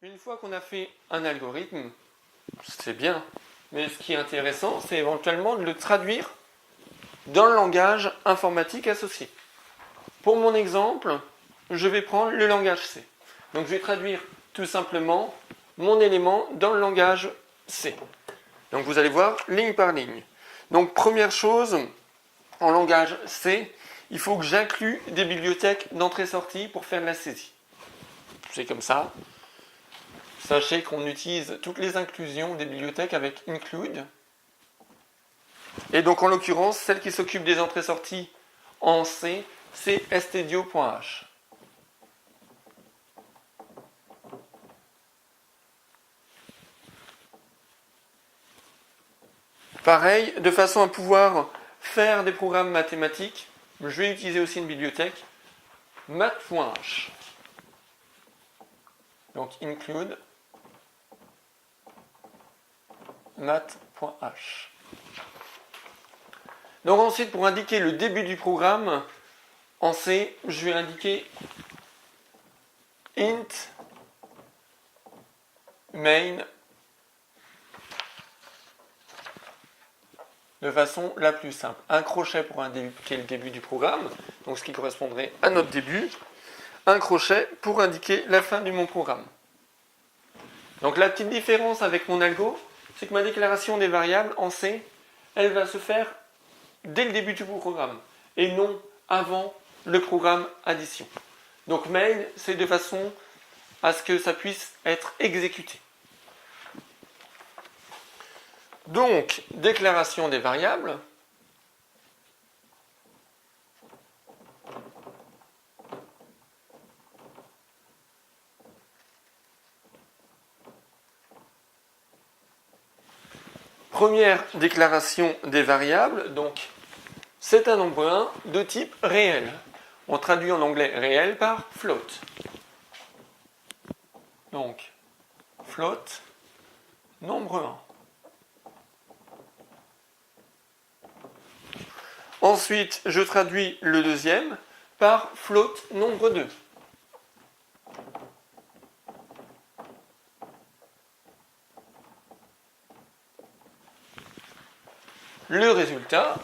Une fois qu'on a fait un algorithme, c'est bien, mais ce qui est intéressant, c'est éventuellement de le traduire dans le langage informatique associé. Pour mon exemple, je vais prendre le langage C. Donc je vais traduire tout simplement mon élément dans le langage C. Donc vous allez voir ligne par ligne. Donc première chose, en langage C, il faut que j'inclue des bibliothèques d'entrée-sortie pour faire de la saisie. C'est comme ça. Sachez qu'on utilise toutes les inclusions des bibliothèques avec include. Et donc en l'occurrence, celle qui s'occupe des entrées-sorties en C, c'est stdio.h. Pareil, de façon à pouvoir faire des programmes mathématiques, je vais utiliser aussi une bibliothèque math.h. Donc include math.h. Donc ensuite, pour indiquer le début du programme, en C, je vais indiquer int main de façon la plus simple. Un crochet pour indiquer le début du programme, donc ce qui correspondrait à notre début. Un crochet pour indiquer la fin de mon programme. Donc la petite différence avec mon algo, c'est que ma déclaration des variables en C, elle va se faire dès le début du programme et non avant le programme addition. Donc main, c'est de façon à ce que ça puisse être exécuté. Donc, déclaration des variables. Première déclaration des variables, donc c'est un nombre 1 de type réel. On traduit en anglais réel par float. Donc, float, nombre 1. Ensuite, je traduis le deuxième par float, nombre 2. Le résultat,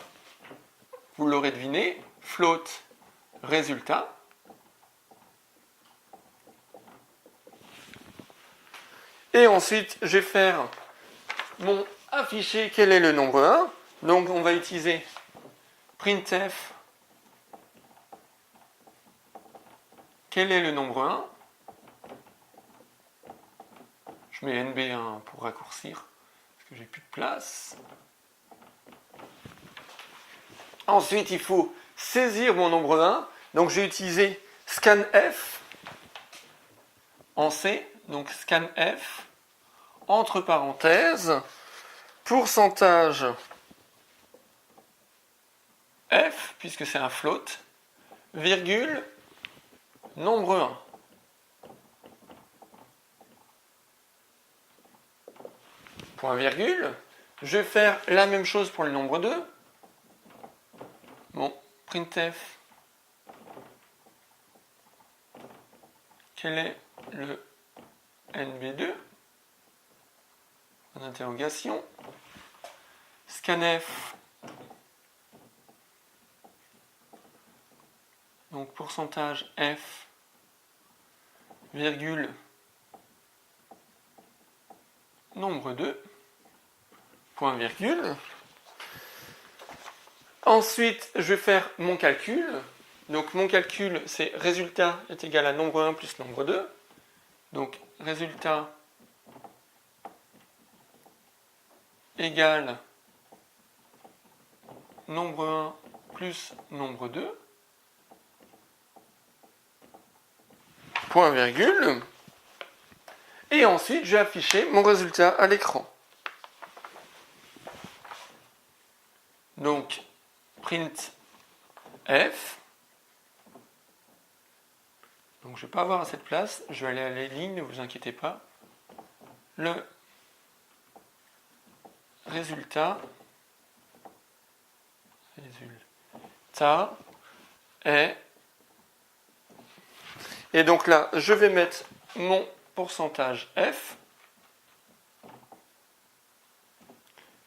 vous l'aurez deviné, float, résultat. Et ensuite, je vais faire mon afficher quel est le nombre 1. Donc, on va utiliser printf quel est le nombre 1. Je mets NB1 pour raccourcir, parce que j'ai plus de place. Ensuite, il faut saisir mon nombre 1. Donc, j'ai utilisé scanf en C. Donc, scanf, entre parenthèses, pourcentage f, puisque c'est un float, virgule, nombre 1. Point virgule. Je vais faire la même chose pour le nombre 2. Bon, printf, quel est le NB2 en interrogation. Scanf, donc pourcentage f, virgule, nombre 2, point virgule. Ensuite, je vais faire mon calcul. Donc mon calcul, c'est résultat est égal à nombre 1 plus nombre 2. Donc résultat égale nombre 1 plus nombre 2. Point virgule. Et ensuite, je vais afficher mon résultat à l'écran. Donc, print f. Donc, je ne vais pas avoir à cette place. Je vais aller à la ligne, ne vous inquiétez pas. Le résultat est... Et donc là, je vais mettre mon pourcentage F,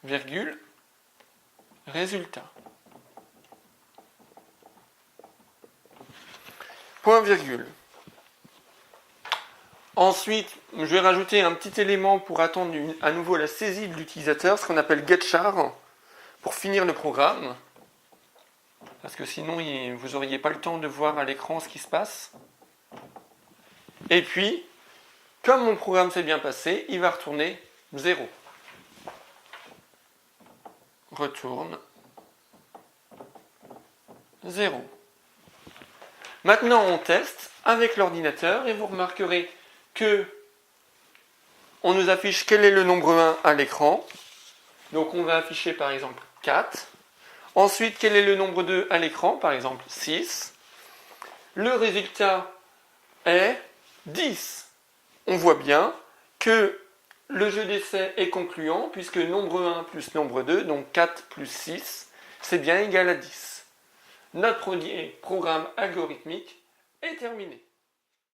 virgule, résultat. Point virgule. Ensuite, je vais rajouter un petit élément pour attendre à nouveau la saisie de l'utilisateur, ce qu'on appelle getChar, pour finir le programme. Parce que sinon, vous n'auriez pas le temps de voir à l'écran ce qui se passe. Et puis, comme mon programme s'est bien passé, il va retourner 0. Retourne 0. Maintenant, on teste avec l'ordinateur et vous remarquerez que on nous affiche quel est le nombre 1 à l'écran. Donc, on va afficher par exemple 4. Ensuite, quel est le nombre 2 à l'écran, par exemple 6. Le résultat est 10. On voit bien que le jeu d'essai est concluant puisque nombre 1 plus nombre 2, donc 4 plus 6, c'est bien égal à 10. Notre programme algorithmique est terminé.